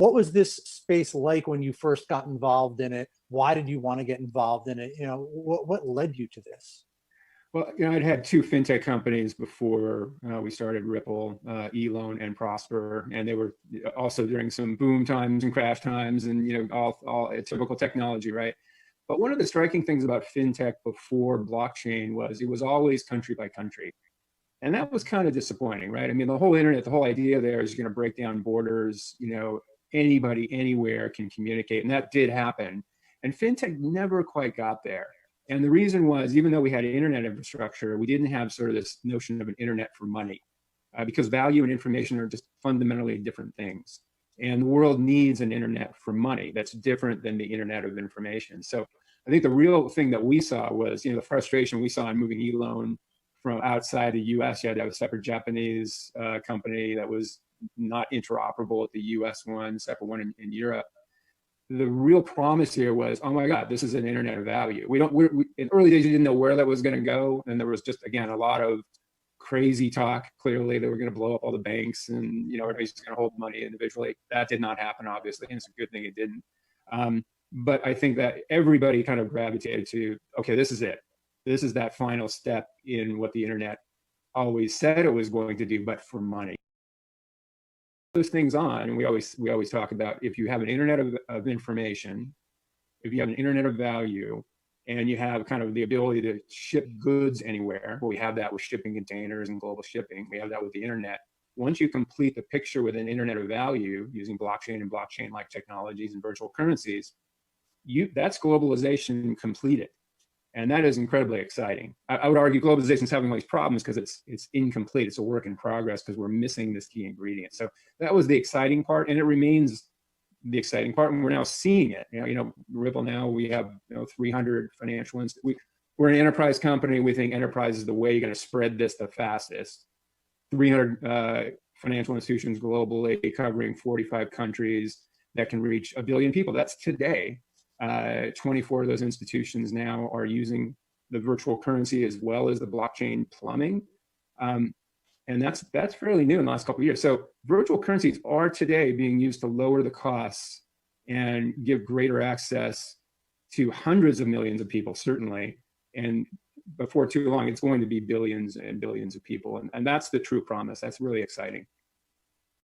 What was this space like when you first got involved in it? Why did you want to get involved in it? What led you to this? Well, I'd had two fintech companies before we started Ripple, eLoan and Prosper, and they were also during some boom times and crash times, and all typical technology, right? But one of the striking things about fintech before blockchain was it was always country by country, and that was kind of disappointing, right? I mean, the whole internet, the whole idea there is you're going to break down borders. Anybody anywhere can communicate, and that did happen. And fintech never quite got there. And the reason was, even though we had internet infrastructure, we didn't have sort of this notion of an internet for money, because value and information are just fundamentally different things. And the world needs an internet for money that's different than the internet of information. So I think the real thing that we saw was, the frustration we saw in moving eLoan from outside the US. You had to have a separate Japanese company that was not interoperable with the US one, separate one in Europe. The real promise here was, oh my God, this is an internet of value. In early days, you didn't know where that was going to go. And there was just, again, a lot of crazy talk. Clearly, they were going to blow up all the banks and, everybody's just going to hold money individually. That did not happen, obviously. And it's a good thing it didn't. But I think that everybody kind of gravitated to, okay, this is it. This is that final step in what the internet always said it was going to do, but for money. Those things on, and we always talk about, if you have an internet of information, if you have an internet of value, and you have kind of the ability to ship goods anywhere, well, we have that with shipping containers and global shipping. We have that with the internet. Once you complete the picture with an internet of value using blockchain and blockchain-like technologies and virtual currencies, that's globalization completed. And that is incredibly exciting. I would argue globalization is having all these problems because it's incomplete. It's a work in progress because we're missing this key ingredient. So that was the exciting part, and it remains the exciting part. And we're now seeing it. Ripple now, we have 300 financial institutions. We're an enterprise company. We think enterprise is the way you're going to spread this the fastest. 300 financial institutions globally, covering 45 countries that can reach 1 billion people. That's today. 24 of those institutions now are using the virtual currency as well as the blockchain plumbing. And that's fairly new in the last couple of years. So virtual currencies are today being used to lower the costs and give greater access to hundreds of millions of people, certainly. And before too long, it's going to be billions and billions of people. And that's the true promise. That's really exciting.